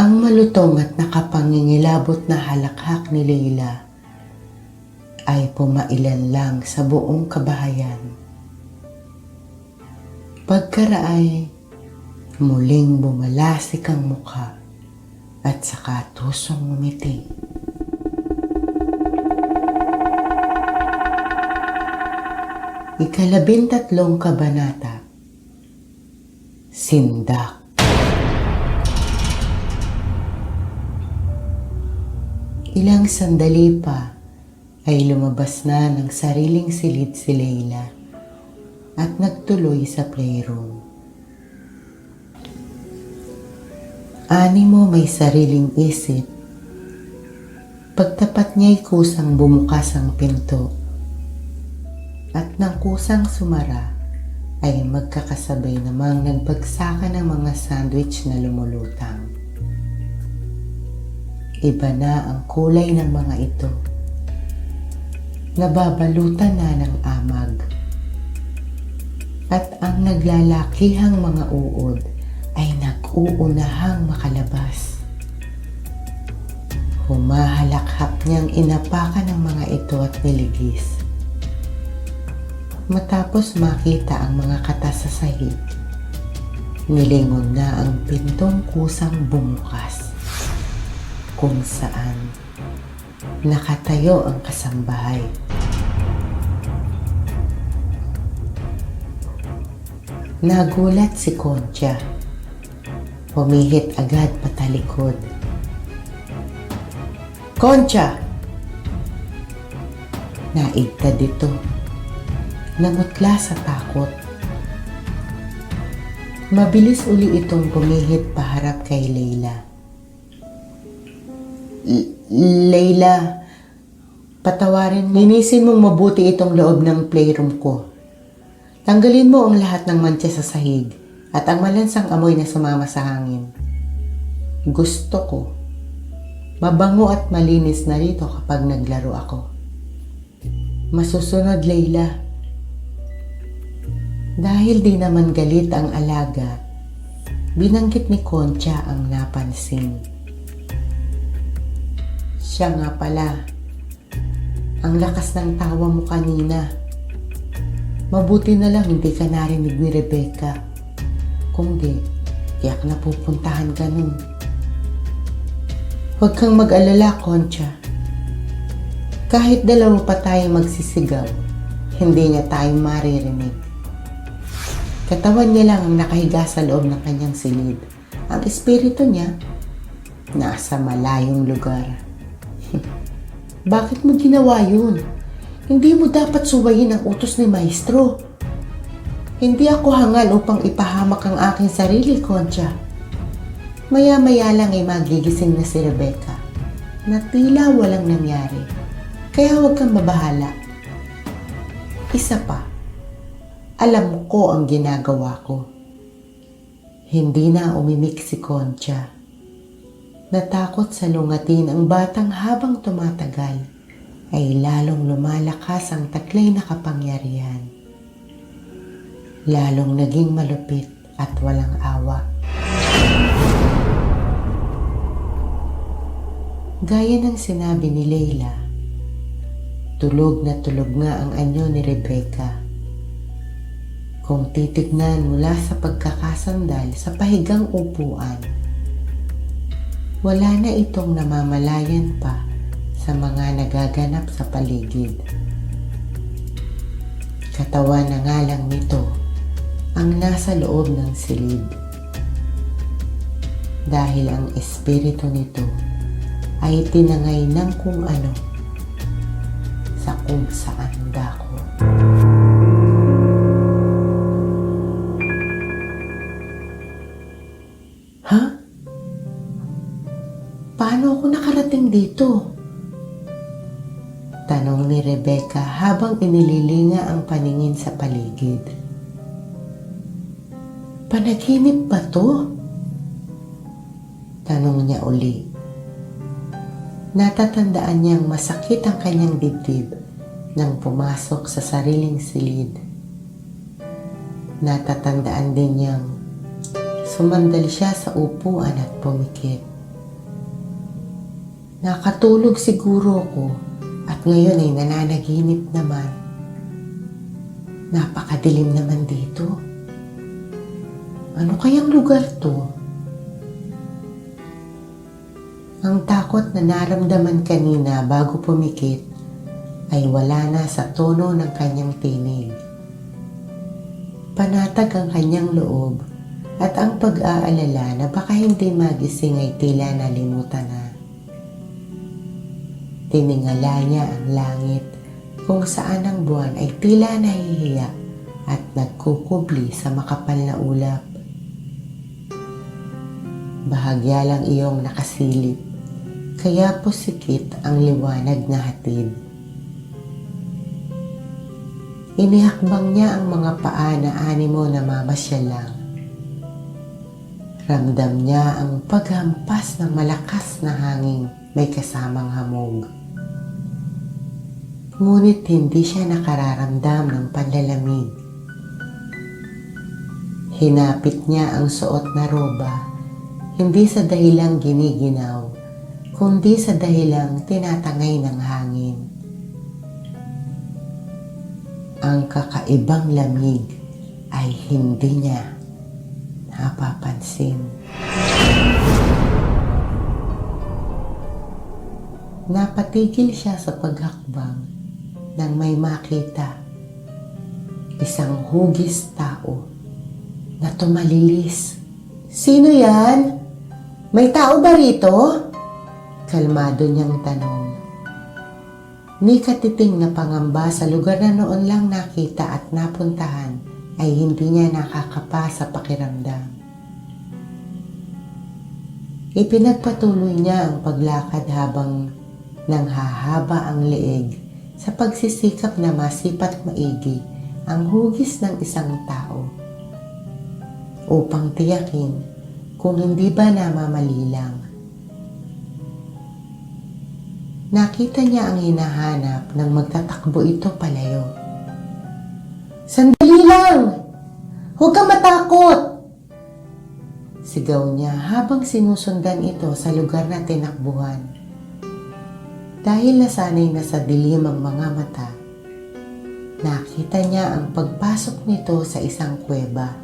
Ang malutong at nakapangingilabot na halakhak ni Leila ay pumailan lang sa buong kabahayan. Pagkaraay, muling bumalasik ang mukha at saka tusong ngumiti. Ikalabintatlong kabanata. Sindak. Ilang sandali pa ay lumabas na ng sariling silid si Leila at nagtuloy sa playroom. Animo may sariling isip. Pagtapat niya'y kusang bumukas ang pinto at nang kusang sumara ay magkakasabay namang nagbagsakan ng mga sandwich na lumulutang. Iba na ang kulay ng mga ito. Nababalutan na ng amag. At ang naglalakihang mga uod ay nag-uunahang makalabas. Humahalakhak niyang inapakan ang mga ito at niligis. Matapos makita ang mga katas sa sahig, nilingon na ang pintong kusang bumukas, kung saan nakatayo ang kasambahay. Nagulat si Concha. Pumihit agad patalikod. Concha! Naigtad ito. Namutla sa takot. Mabilis uli itong pumihit paharap kay Leila. Leila, patawarin mo. Linisin mong mabuti itong loob ng playroom ko. Tanggalin mo ang lahat ng mantsa sa sahig at ang malansang amoy na sumama sa hangin. Gusto ko mabango at malinis na rito kapag naglaro ako. Masusunod, Leila. Dahil di naman galit ang alaga, binanggit ni Concha ang napansin. Siya nga pala, ang lakas ng tawa mo kanina. Mabuti na lang hindi ka narinig ni Rebecca. Kung di, tiyak na pupuntahan ka nun. Huwag kang mag-alala, Concha. Kahit dalawa pa tayo magsisigaw, hindi niya tayo maririnig. Katawan niya lang ang nakahiga sa loob ng kanyang silid. Ang espiritu niya, nasa malayong lugar. Bakit mo ginawa yun? Hindi mo dapat suwayin ang utos ni Maestro. Hindi ako hangal upang ipahamak ang aking sarili, Concha. Maya-maya lang ay magigising na si Rebecca na tila walang nangyari. Kaya huwag kang mabahala. Isa pa, alam ko ang ginagawa ko. Hindi na umimik si Concha. Natakot sa lungatin ang batang habang tumatagal ay lalong lumalakas ang taglay na kapangyarihan. Lalong naging malupit at walang awa. Gaya ng sinabi ni Leila, tulog nga ang anyo ni Rebecca. Kung titignan mula sa pagkakasandal sa pahigang upuan, wala na itong namamalayan pa sa mga nagaganap sa paligid. Katawan na nga lang nito ang nasa loob ng silid. Dahil ang espiritu nito ay tinangay ng kung ano sa kung saan dako. Ha? Paano ako nakarating dito? Tanong ni Rebecca habang inililinga ang paningin sa paligid. Panaginip ba to? Tanong niya uli. Natatandaan niyang masakit ang kanyang dibdib nang pumasok sa sariling silid. Natatandaan din niyang sumandal siya sa upuan at pumikit. Nakatulog siguro ko at ngayon ay nananaginip naman. Napakadilim naman dito. Ano kayang lugar to? Ang takot na naramdaman kanina bago pumikit ay wala na sa tono ng kanyang tinig. Panatag ang kanyang loob at ang pag-aalala na baka hindi magising ay tila nalimutan na. Tiningala niya ang langit kung saan ang buwan ay tila nahihiya at nagkukubli sa makapal na ulap. Bahagya lang iyong nakasilip, kaya pusikit ang liwanag na hatid. Inihakbang niya ang mga paa na animo na mamasyal lang. Ramdam niya ang paghampas ng malakas na hangin may kasamang hamog. Ngunit hindi siya nakararamdam ng panlalamig. Hinapit niya ang suot na roba, hindi sa dahilang giniginaw, kundi sa dahilang tinatangay ng hangin. Ang kakaibang lamig ay hindi niya napapansin. Napatigil siya sa paghakbang nang may makita. Isang hugis tao na tumalilis. "Sino yan? May tao ba rito?" Kalmado niyang tanong. Ni katiting na pangamba sa lugar na noon lang nakita at napuntahan ay hindi niya nakakapa sa pakiramdam. Ipinagpatuloy niya ang paglakad habang nanghahaba ang leeg sa pagsisikap na masipat maigi ang hugis ng isang tao upang tiyakin kung hindi ba namamali lang. Nakita niya ang hinahanap nang magtatakbo ito palayo. "Sandali lang! Huwag kang matakot!" Sigaw niya habang sinusundan ito sa lugar na tinakbuhan. Dahil nasanay na sa dilim ang mga mata, nakita niya ang pagpasok nito sa isang kuweba.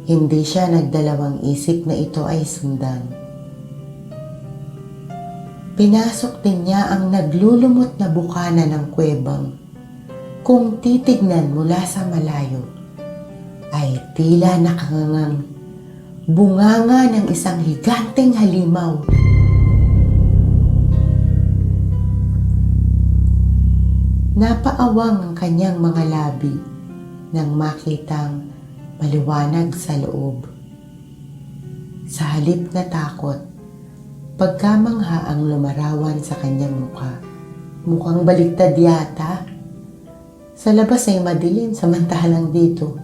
Hindi siya nagdalawang isip na ito ay sundan. Pinasok din niya ang naglulumot na bukana ng kuwebang kung titignan mula sa malayo ay tila nakangangang bunganga ng isang higanteng halimaw. Napaawang ang kanyang mga labi nang makitang maliwanag sa loob. Sa halip na takot, pagkamangha ang lumarawan sa kanyang mukha. Mukhang baliktad yata. Sa labas ay madilim, samantalang dito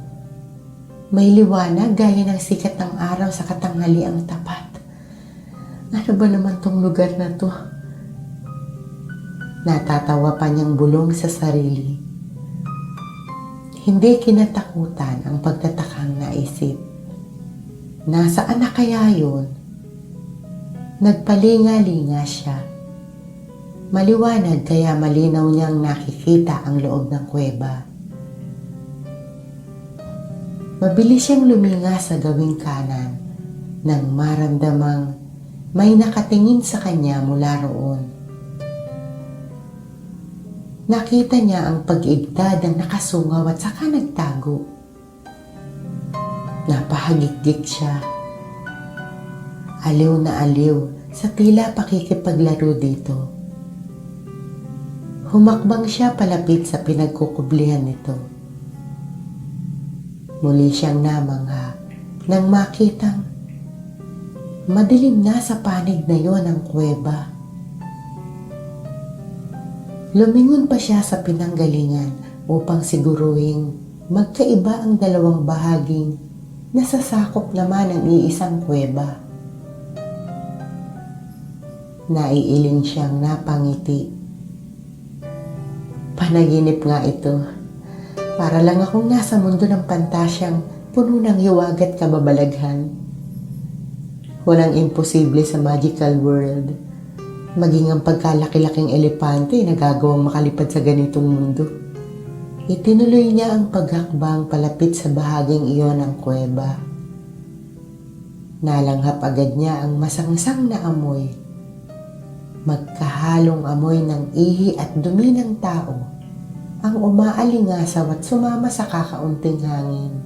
may liwanag gaya ng sikat ng araw sa katanghaliang tapat. Ano ba naman tong lugar na to? Natatawa pa niyang bulong sa sarili. Hindi kinatakutan ang pagtatakang naisip. Nasaan na kaya yun? Nagpalinga-linga siya. Maliwanag kaya malinaw niyang nakikita ang loob ng kuweba. Mabilis siyang luminga sa gawing kanan nang maramdamang may nakatingin sa kanya mula roon. Nakita niya ang pag-igtad ng nakasungaw at saka nagtago. Napahagikdik siya. Aliw na aliw sa tila pakikipaglaro dito. Humakbang siya palapit sa pinagkukublihan nito. Muli siyang namangha nang makitang madilim na sa panig na yon ang kuweba. Lumingon pa siya sa pinanggalingan upang siguruhing magkaiba ang dalawang bahaging nasasakop naman ng iisang kuweba. Naiiling siyang napangiti. Panaginip nga ito. Para lang akong nasa mundo ng pantasyang puno ng hiwag at kababalaghan. Walang imposible sa magical world. Maging ang pagkalaki-laking elepante nagagawang makalipad sa ganitong mundo. Itinuloy niya ang paghakbang palapit sa bahaging iyon ng kuweba. Nalanghap agad niya ang masangsang na amoy. Magkahalong amoy ng ihi at dumi ng tao ang umaalingasaw at sumama sa kakaunting hangin.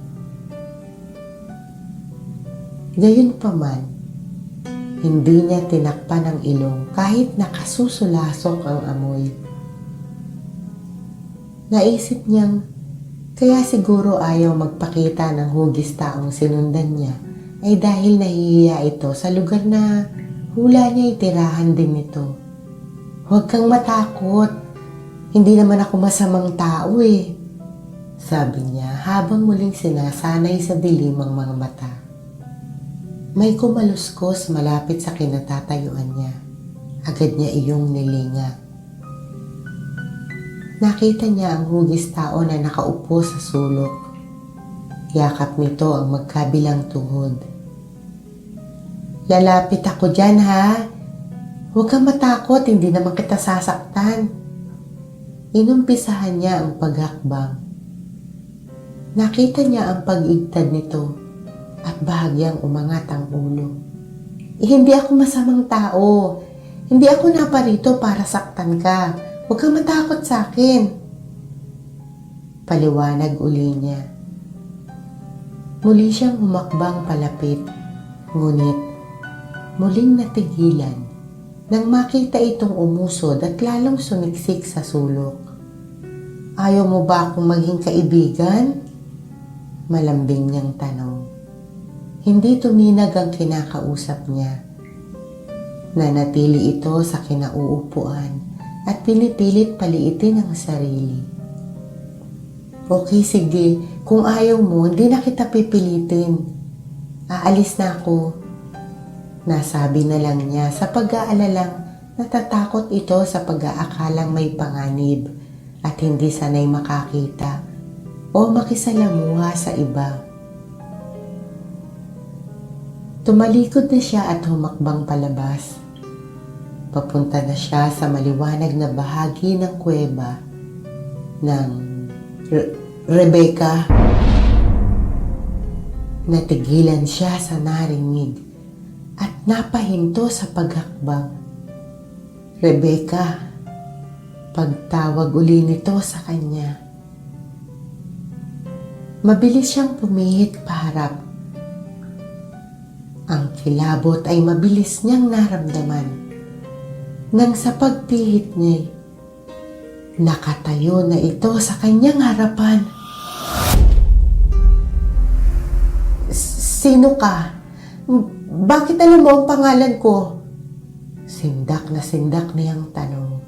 Gayunpaman, hindi niya tinakpan ang ilong kahit nakasusulasok ang amoy. Naisip niyang kaya siguro ayaw magpakita ng hugis taong sinundan niya ay dahil nahihiya ito sa lugar na hula niya itirahan din ito. Huwag kang matakot. Hindi naman ako masamang tao eh, sabi niya habang muling sinasanay sa dilim ang mga mata. May kumaluskos malapit sa kinatatayuan niya. Agad niya iyong nilinga. Nakita niya ang hugis tao na nakaupo sa sulok. Yakap nito ang magkabilang tuhod. Lalapit ako dyan ha. Huwag kang matakot, hindi naman kita sasaktan. Inumpisahan niya ang paghakbang. Nakita niya ang pag-igtad nito at bahagyang umangat ang ulo. Hindi ako masamang tao. Hindi ako naparito para saktan ka. Huwag kang matakot sa akin. Paliwanag uli niya. Muli siyang humakbang palapit. Ngunit muling natigilan nang makita itong umusod at lalong sumiksik sa sulok. Ayaw mo ba akong maging kaibigan? Malambing niyang tanong. Hindi tuminag ang kinakausap niya. Nanatili ito sa kinauupuan at pinipilit paliitin ang sarili. Okay, sige. Kung ayaw mo, hindi na kita pipilitin. Aalis na ako. Nasabi na lang niya sa pag-aalalang natatakot ito sa pag-aakalang may panganib at hindi sanay makakita o makisalamuha sa iba. Tumalikod na siya at humakbang palabas. Papunta na siya sa maliwanag na bahagi ng kuweba ng Rebecca. Natigilan siya sa narinig at napahinto sa paghakbang. Rebecca, pagtawag uli nito sa kanya. Mabilis siyang pumihit paharap. Ang kilabot ay mabilis niyang naramdaman. Nang sa pagpihit niya, nakatayo na ito sa kanyang harapan. Sino ka? Bakit alam mo ang pangalan ko? Sindak na niyang tanong.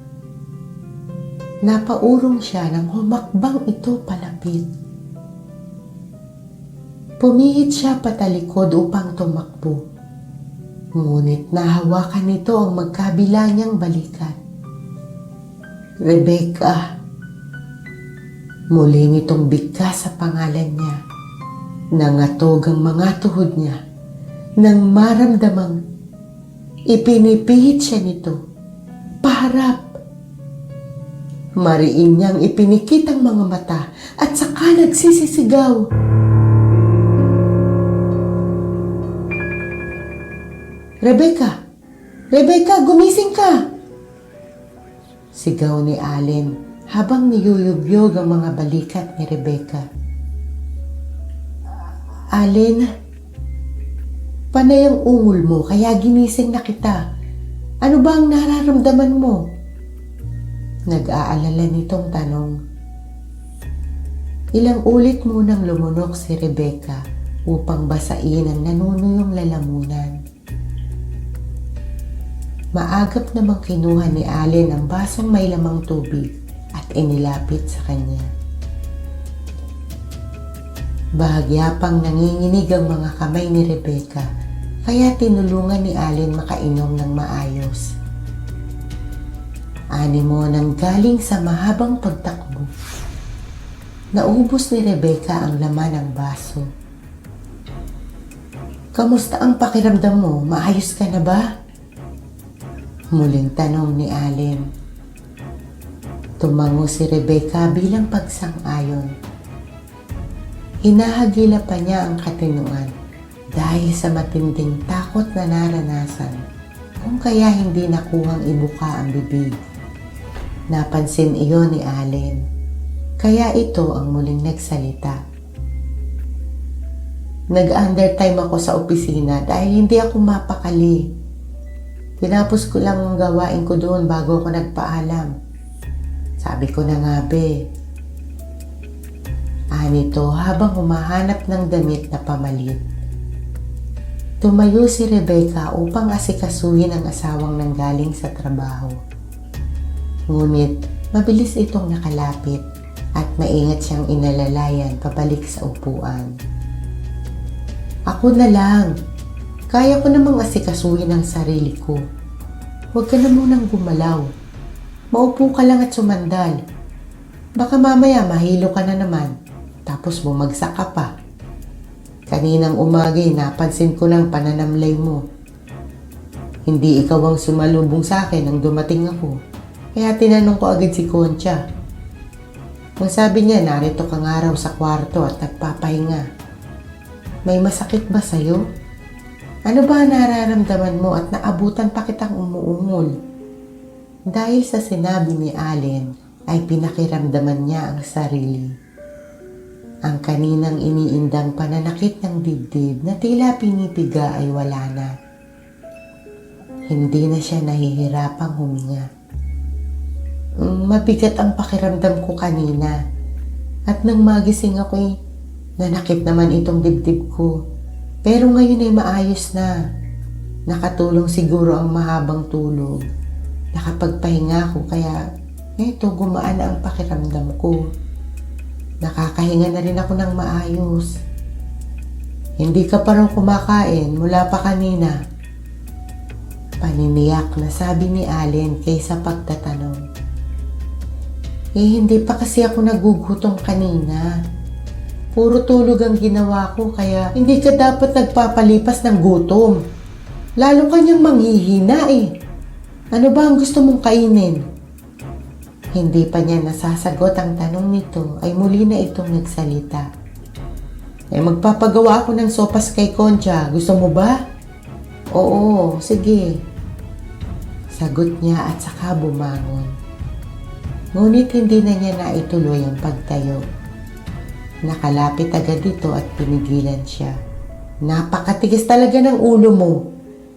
Napaurong siya nang humakbang ito palapit. Pumihit siya patalikod upang tumakbo. Ngunit nahawakan nito ang magkabila niyang balikat. Rebecca. Muli nitong bigkas sa pangalan niya. Nangatog ang mga tuhod niya nang maramdamang ipinipihit siya nito. Paharap. Mariin niyang ipinikit ang mga mata at saka nagsisisigaw. Rebecca! Rebecca, gumising ka! Sigaw ni Allen habang niyuyugyog ang mga balikat ni Rebecca. Allen, panay ang ungol mo kaya ginising na kita. Ano ba ang nararamdaman mo? Nag-aalala nitong tanong. Ilang ulit munang lumunok si Rebecca upang basain ang nanunuyong lalamunan. Maagap namang kinuha ni Allen ang basong may lamang tubig at inilapit sa kanya. Bahagya pang nanginginig ang mga kamay ni Rebecca, kaya tinulungan ni Allen makainom ng maayos. Animo nang galing sa mahabang pagtakbo. Naubos ni Rebecca ang laman ng baso. Kamusta ang pakiramdam mo? Maayos ka na ba? Muling tanong ni Allen. Tumango si Rebecca bilang pagsang-ayon. Hinahagila pa niya ang katinuan dahil sa matinding takot na naranasan kung kaya hindi nakuhang ibuka ang bibig. Napansin iyon ni Allen, kaya ito ang muling nagsalita. Nag-undertime ako sa opisina dahil hindi ako mapakali. Tinapos ko lang ang gawain ko doon bago ako nagpaalam. Sabi ko na nga be. Anito habang humahanap ng damit na pamalit. Tumayo si Rebecca upang asikasuhin ang asawang nanggaling sa trabaho. Ngunit mabilis itong nakalapit at maingat siyang inalalayan pabalik sa upuan. Ako na lang. Kaya ko namang asikasuhin ang sarili ko. Huwag ka na munang gumalaw. Maupo ka lang at sumandal. Baka mamaya mahilo ka na naman, tapos bumagsak ka pa. Kaninang umagay napansin ko ng pananamlay mo. Hindi ikaw ang sumalubong sa akin nang dumating ako. Kaya tinanong ko agad si Concha. Ang sabi niya, narito kang araw sa kwarto at nagpapahinga. May masakit ba sa'yo? Ano ba nararamdaman mo at naabutan pa kitang umuungol? Dahil sa sinabi ni Allen, ay pinakiramdaman niya ang sarili. Ang kaninang iniindang pananakit ng dibdib na tila pinipiga ay wala na. Hindi na siya nahihirapang huminga. Mabigat ang pakiramdam ko kanina at nang magising ako'y nanakit naman itong dibdib ko. Pero ngayon ay maayos na. Nakatulong siguro ang mahabang tulog. Nakapagpahinga ako kaya eto gumaan na ang pakiramdam ko. Nakakahinga na rin ako ng maayos. Hindi ka pa raw kumakain mula pa kanina. Paniniyak na sabi ni Allen kaysa pagtatanong. Hindi pa kasi ako nagugutom kanina. Puro tulog ang ginawa ko kaya hindi ka dapat nagpapalipas ng gutom. Lalo kanyang manghihina eh. Ano ba ang gusto mong kainin? Hindi pa niya nasasagot ang tanong nito ay muli na itong nagsalita. Magpapagawa ako ng sopas kay Concha. Gusto mo ba? Oo, sige. Sagot niya at saka bumangon. Ngunit hindi na niya naituloy ang pagtayo. Nakalapit agad dito at pinigilan siya. Napakatigas talaga ng ulo mo.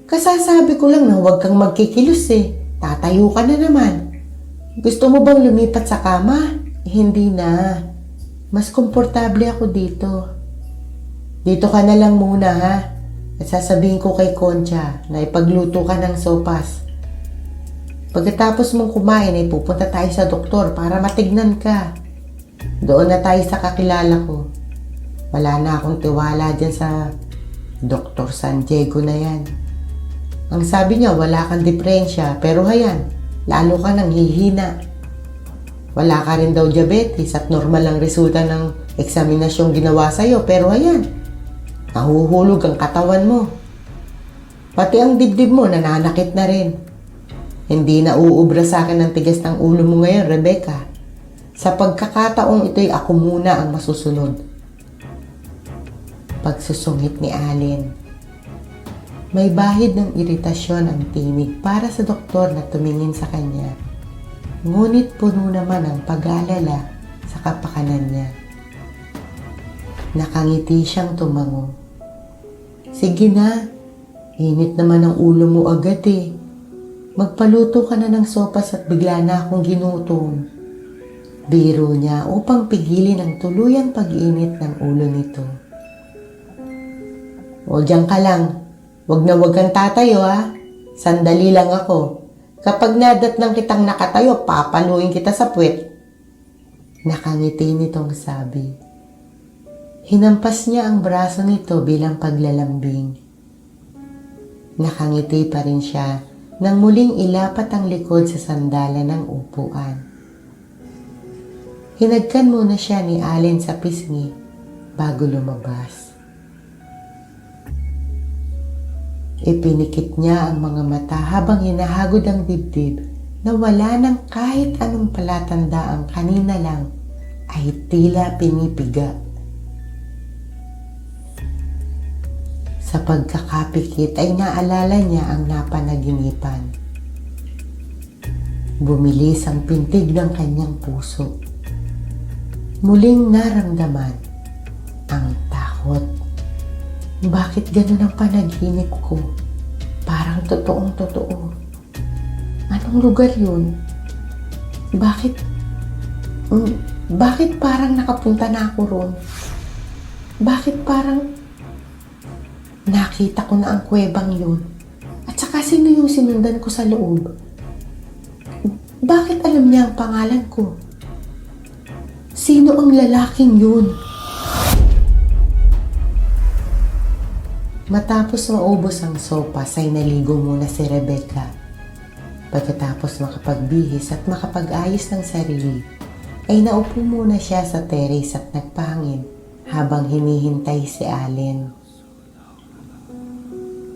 Kasasabi ko lang na huwag kang magkikilos eh. Tatayo ka na naman. Gusto mo bang lumipat sa kama? Hindi na. Mas komportable ako dito. Dito ka na lang muna ha. At sasabihin ko kay Concha na ipagluto ka ng sopas. Pagkatapos mong kumain ay pupunta tayo sa doktor para matignan ka. Doon na tayo sa kakilala ko. Wala na akong tiwala dyan sa Dr. San Diego na yan. Ang sabi niya wala kang depresya pero hayan, lalo ka nang hihina. Wala ka rin daw diabetes at normal ang resulta ng eksaminasyong ginawa sa'yo pero hayan, nahuhulog ang katawan mo. Pati ang dibdib mo nananakit na rin. Hindi na uubra sa akin ang tigas ng ulo mo ngayon, Rebecca. Sa pagkakataong ito'y ako muna ang masusunod. Pagsusungit ni Allen. May bahid ng iritasyon ang tinig para sa doktor na tumingin sa kanya. Ngunit puno naman ang pag-aalala sa kapakanan niya. Nakangiti siyang tumango. Sige na, init naman ang ulo mo agad eh. Magpaluto ka na ng sopas at bigla na akong ginutom. Biro niya upang pigilin ang tuluyang pag-init ng ulo nito. O diyan ka lang. Wag na wag kang tatayo ha. Sandali lang ako. Kapag nadatnang kitang nakatayo, papaluin kita sa puwet. Nakangiti nitong sabi. Hinampas niya ang braso nito bilang paglalambing. Nakangiti pa rin siya nang muling ilapat ang likod sa sandalan ng upuan. Hinagkan muna siya ni Allen sa pisngi bago lumabas. Ipinikit niya ang mga mata habang hinahagod ang dibdib na wala ng kahit anong palatandaang kanina lang ay tila pinipiga. Sa pagkakapikit ay naalala niya ang napanaginipan. Bumilis ang pintig ng kanyang puso. Muling naramdaman ang takot. Bakit ganun ang panaginip ko? Parang totoong totoo. Anong lugar yun? Bakit parang nakapunta na ako ron? Bakit parang nakita ko na ang kuwebang yun? At saka sino yung sinundan ko sa loob? Bakit alam niya ang pangalan ko? Sino ang lalaking yun? Matapos maubos ang sopas ay naligo muna si Rebecca. Pagkatapos makapagbihis at makapag-ayos ng sarili, ay naupo muna siya sa terrace at nagpahangin habang hinihintay si Allen.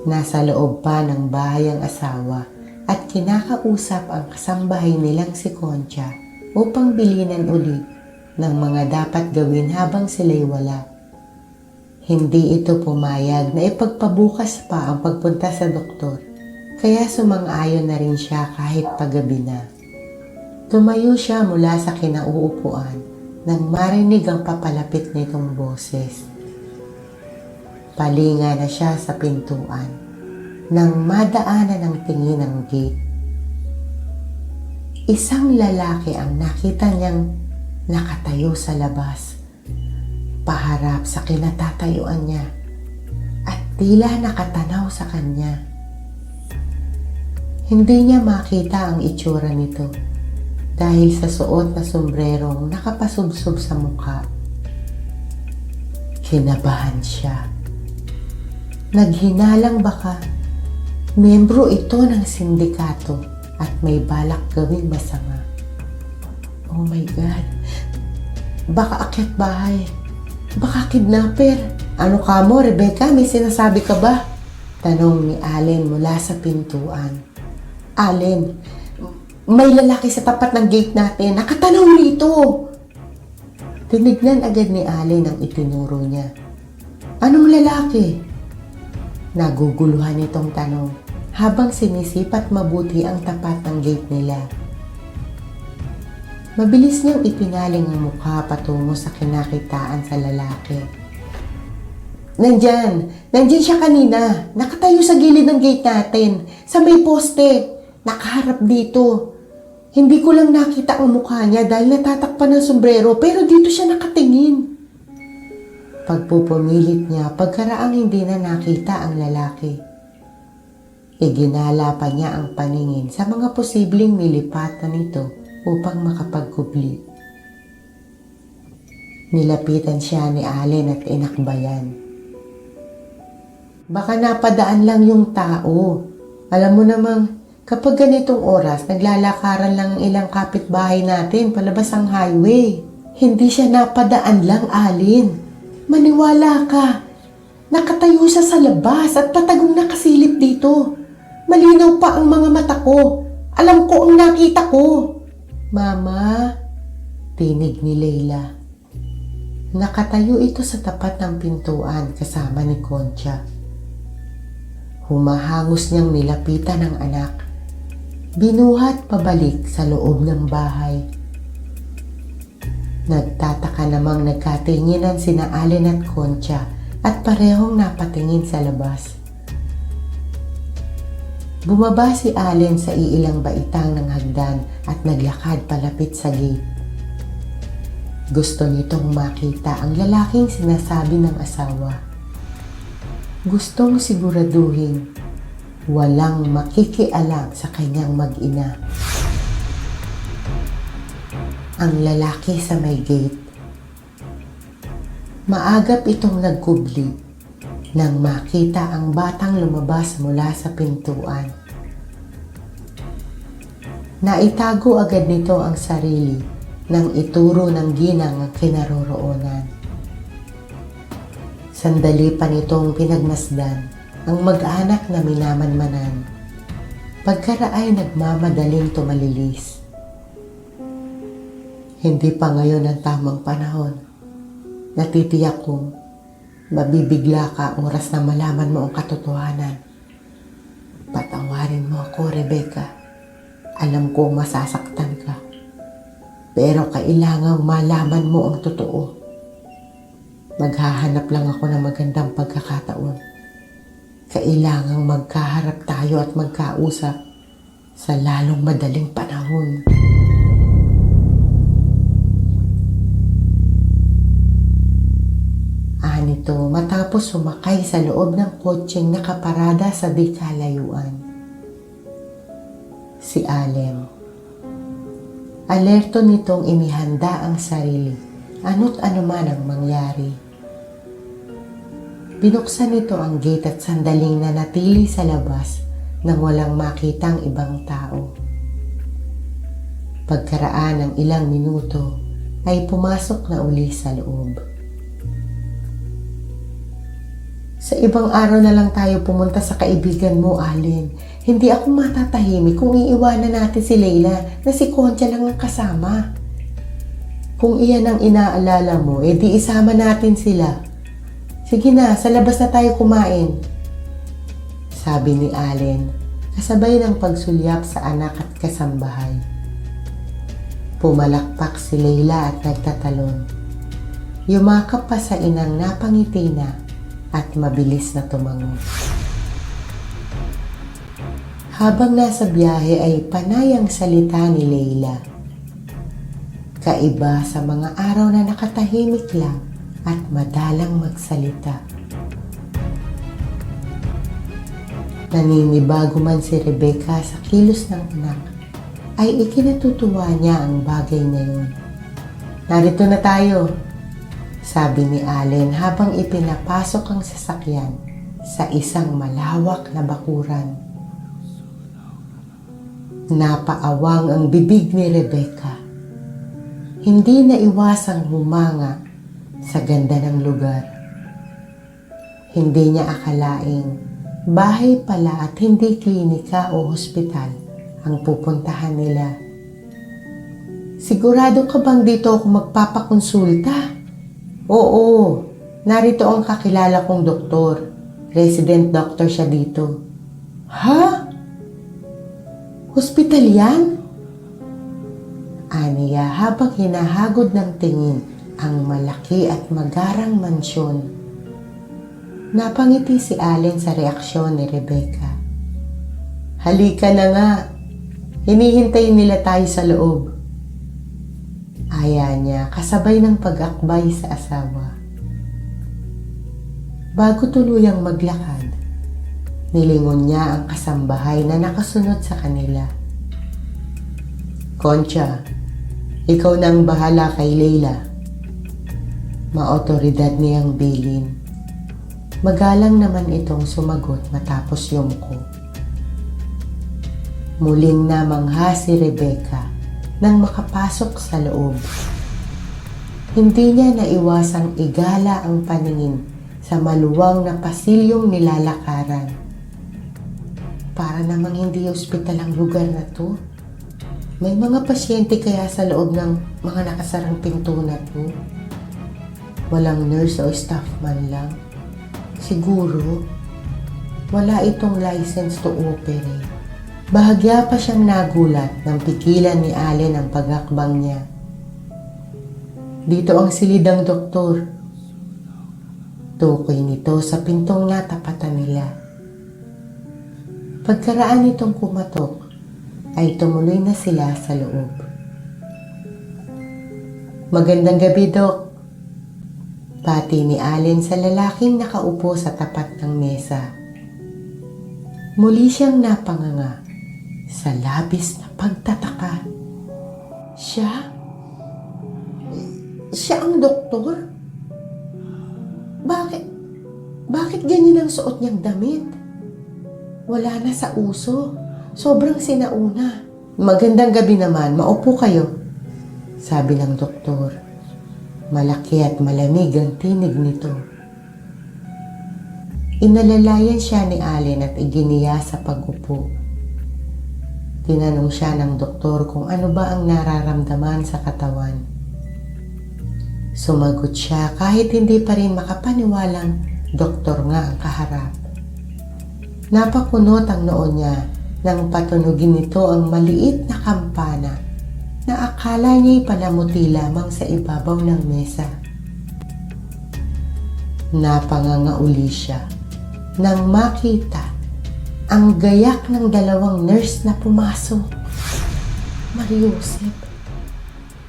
Nasa loob pa ng bahay ang asawa at kinakausap ang kasambahay nilang si Concha upang bilinan ulit ng mga dapat gawin habang sila'y wala. Hindi ito pumayag na ipagpabukas pa ang pagpunta sa doktor, kaya sumang-ayon na rin siya kahit paggabi na. Tumayo siya mula sa kinauupuan nang marinig ang papalapit nitong boses. Palinga na siya sa pintuan nang madaanan ng tingin ng gate. Isang lalaki ang nakita niyang nakatayo sa labas, paharap sa kinatatayuan niya at tila nakatanaw sa kanya. Hindi niya makita ang itsura nito dahil sa suot na sombrerong nakapasubsob sa mukha. Kinabahan siya. Naghinalang baka miyembro ito ng sindikato at may balak gawing masama. Oh my God! Baka akyat bahay. Baka kidnapper. Ano ka mo, Rebecca? May sinasabi ka ba? Tanong ni Allen mula sa pintuan. Allen, may lalaki sa tapat ng gate natin. Nakatanaw rito. Tinignan agad ni Allen ang itinuro niya. Anong lalaki? Naguguluhan itong tanong habang sinisipat mabuti ang tapat ng gate nila. Mabilis niyang ipinaling ang mukha patungo sa kinakitaan sa lalaki. Nandyan siya kanina. Nakatayo sa gilid ng gate natin. Sa may poste. Nakaharap dito. Hindi ko lang nakita ang mukha niya dahil natatakpan ng sombrero pero dito siya nakatingin. Pagpupumilit niya pagkaraang hindi na nakita ang lalaki. Iginala pa niya ang paningin sa mga posibleng nilipatan nito upang makapagkubli. Nilapitan siya ni Allen at inakbayan. Baka napadaan lang yung tao. Alam mo namang kapag ganitong oras, naglalakaran lang ang ilang kapitbahay natin palabas ang highway. Hindi siya napadaan lang, Allen. Maniwala ka. Nakatayo siya sa labas at patagong nakasilip dito. Malinaw pa ang mga mata ko. Alam ko ang nakita ko. Mama, tinig ni Leila. Nakatayo ito sa tapat ng pintuan kasama ni Concha. Humahangos niyang nilapitan ang anak. Binuhat pabalik sa loob ng bahay. Nagtataka namang nagkatinginan sina Allen at Concha at parehong napatingin sa labas. Bumaba si Allen sa iilang baitang ng hagdan at naglakad palapit sa gate. Gusto nitong makita ang lalaking sinasabi ng asawa. Gustong siguraduhin walang makikialam sa kanyang mag-ina. Ang lalaki sa may gate. Maagap itong nagkubli nang makita ang batang lumabas mula sa pintuan. Naitago agad nito ang sarili nang ituro ng ginang ang kinaroroonan. Sandali pa nitong pinagmasdan ang mag-anak na minamanmanan. Pagkaraay nagmamadaling tumalilis. Hindi pa ngayon ang tamang panahon. Natitiyak kong mabibigla ka oras na malaman mo ang katotohanan. Patawarin mo ako, Rebecca. Alam kong masasaktan ka. Pero kailangang malaman mo ang totoo. Maghahanap lang ako ng magandang pagkakataon. Kailangang magkaharap tayo at magkausap sa lalong madaling panahon. Nito matapos sumakay sa loob ng kotseng nakaparada sa di kalayuan. Si Allen. Alerto nitong inihanda ang sarili, ano't anuman ang mangyari. Binuksan nito ang gate at sandaling nanatili sa labas nang walang makitang ibang tao. Pagkaraan ng ilang minuto ay pumasok na uli sa loob. Sa ibang araw na lang tayo pumunta sa kaibigan mo, Allen. Hindi ako matatahimik kung iiwanan natin si Leila na si Concha lang ang kasama. Kung iyan ang inaalala mo, edi isama natin sila. Sige na, sa labas na tayo kumain. Sabi ni Allen, kasabay ng pagsulyap sa anak at kasambahay. Pumalakpak si Leila at nagtatalon. Yumakap pa sa inang napangiti na at mabilis na tumango. Habang nasa biyahe ay panay ang salita ni Leila. Kaiba sa mga araw na nakatahimik lang at madalang magsalita. Naninibago man si Rebecca sa kilos ng anak, ay ikinatutuwa niya ang bagay na yun. Narito na tayo, sabi ni Allen habang ipinapasok ang sasakyan sa isang malawak na bakuran. Napaawang ang bibig ni Rebecca. Hindi na iwasang humanga sa ganda ng lugar. Hindi niya akalaing bahay pala at hindi klinika o hospital ang pupuntahan nila. Sigurado ka bang dito ako magpapakonsulta? Oo, narito ang kakilala kong doktor. Resident doctor siya dito. Ha? Hospital yan? Aniya habang hinahagod ng tingin ang malaki at magarang mansyon. Napangiti si Allen sa reaksyon ni Rebecca. Halika na nga. Hinihintay nila tayo sa loob. Aya niya kasabay ng pag-akbay sa asawa. Bago tuluyang maglakad, nilingon niya ang kasambahay na nakasunod sa kanila. Concha, ikaw na ang bahala kay Leila. Maotoridad niyang bilin. Magalang naman itong sumagot matapos yumko. Muling namangha si Rebecca nang makapasok sa loob. Hindi niya naiwasang igala ang paningin sa maluwang na pasilyong nilalakaran. Para namang hindi ospital ang lugar na to. May mga pasyente kaya sa loob ng mga nakasarang pinto na to? Walang nurse o staff man lang. Siguro, wala itong license to operate. Bahagya pa siyang nagulat nang pigilan ni Allen ang pagakbang niya. Dito ang silidang doktor. Tukoy nito sa pintong natapatan nila. Pagkaraan nitong kumatok, ay tumuloy na sila sa loob. Magandang gabi, Dok. Pati ni Allen sa lalaking nakaupo sa tapat ng mesa. Muli siyang napanganga sa labis na pagtataka. Siya? Siya ang doktor? Bakit ganyan ang suot niyang damit? Wala na sa uso. Sobrang sinauna. Magandang gabi naman. Maupo kayo. Sabi ng doktor. Malaki at malamig ang tinig nito. Inalalayan siya ni Allen at iginiya sa pag-upo. Tinanong siya ng doktor kung ano ba ang nararamdaman sa katawan. Sumagot siya kahit hindi pa rin makapaniwalang doktor nga ang kaharap. Napakunot ang noo niya nang patunugin nito ang maliit na kampana na akala niya'y palamuti lamang sa ibabaw ng mesa. Napangangauli siya nang makita ang gayak ng dalawang nurse na pumasok. Mariusip,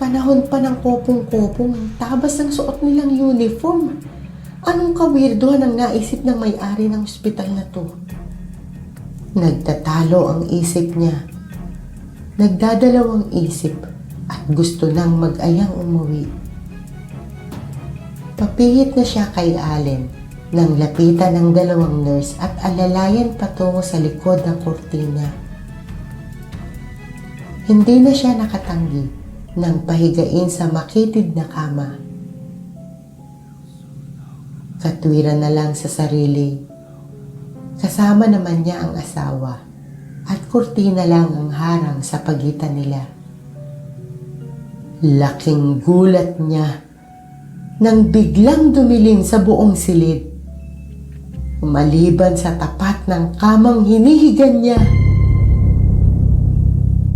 panahon pa ng kopong-kopong, ang tabas ng suot nilang uniform. Anong kawirdohan ang naisip ng may-ari ng ospital na to? Nagtatalo ang isip niya. Nagdadalawang isip at gusto nang mag-ayang umuwi. Papihit na siya kay Allen nang lapitan ng dalawang nurse at alalayan patungo sa likod ng kurtina. Hindi na siya nakatanggi nang pahigain sa makitid na kama. Katwiran na lang sa sarili. Kasama naman niya ang asawa at kurtina lang ang harang sa pagitan nila. Laking gulat niya nang biglang dumilim sa buong silid. Maliban sa tapat ng kamang hinihigan niya.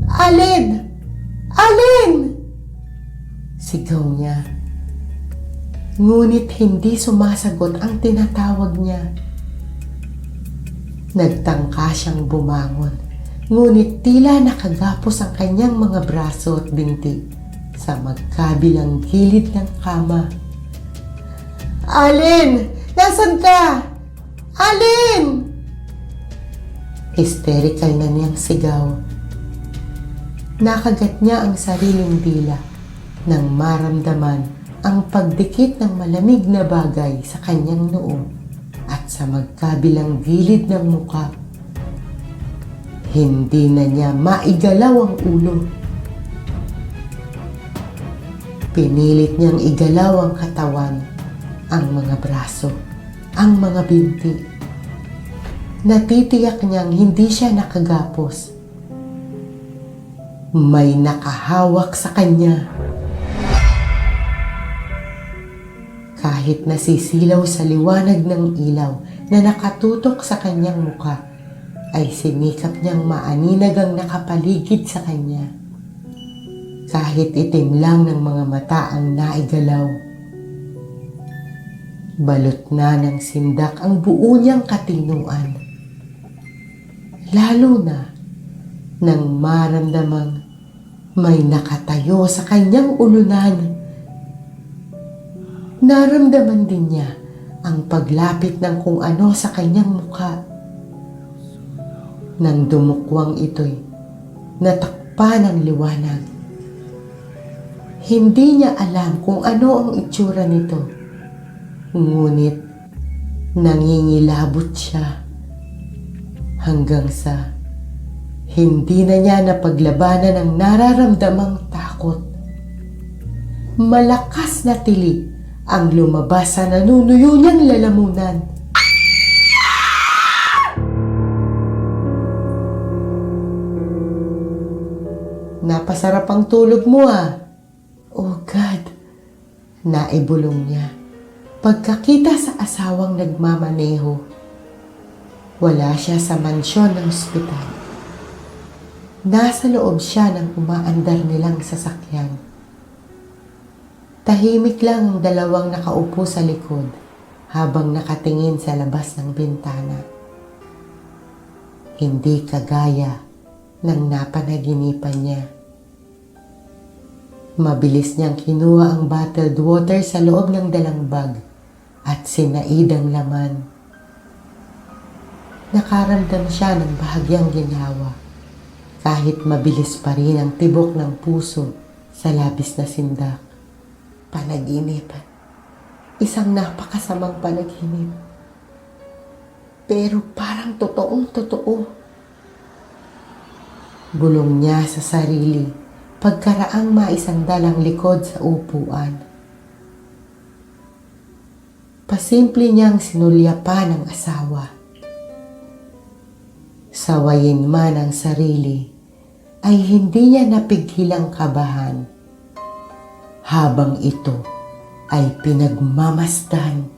"Allen! Allen!" sigaw niya. Ngunit hindi sumasagot ang tinatawag niya. Nagtangka siyang bumangon, ngunit tila nakagapos ang kanyang mga braso at binti sa magkabilang gilid ng kama. "Allen! Nasaan ka? Allen!" Hysterical na niyang sigaw. Nakagat niya ang sariling dila nang maramdaman ang pagdikit ng malamig na bagay sa kanyang noo at sa magkabilang gilid ng muka. Hindi na niya maigalaw ang ulo. Pinilit niyang igalaw ang katawan, ang mga braso, ang mga binti. Natitiyak niyang hindi siya nakagapos. May nakahawak sa kanya. Kahit nasisilaw sa liwanag ng ilaw na nakatutok sa kanyang muka, ay sinikap niyang maaninag ang nakapaligid sa kanya. Kahit itim lang ng mga mata ang naigalaw. Balot na ng sindak ang buo niyang katinuan. Lalo na nang maramdamang may nakatayo sa kanyang ulunan. Naramdaman din niya ang paglapit ng kung ano sa kanyang mukha. Nang dumukwang ito'y natakpan ng liwanag. Hindi niya alam kung ano ang itsura nito. Ngunit nangingilabot siya hanggang sa hindi na niya napaglabanan ang nararamdamang takot. Malakas na tili ang lumabas sa nanunuyo niyang lalamunan. "Napasarap ang tulog mo ah." "Oh God," naibulong niya pagkakita sa asawang nagmamaneho. Wala siya sa mansyon ng ospital. Nasa loob siya ng umaandar nilang sasakyan. Tahimik lang ang dalawang nakaupo sa likod habang nakatingin sa labas ng bintana. Hindi kagaya ng napanaginipan niya. Mabilis niyang kinuha ang bottled water sa loob ng dalang bag at sinaid ang laman. Nakaramdam siya ng bahagyang ginhawa kahit mabilis pa rin ang tibok ng puso sa labis na sindak. Panaginip. Isang napakasamang panaginip. Pero parang totoong totoo. Bulong niya sa sarili pagkaraang maisandalang likod sa upuan. Pasimple niyang sinulyapan ang asawa. Sawayin man ang sarili, ay hindi niya napigilang kabahan habang ito ay pinagmamasdan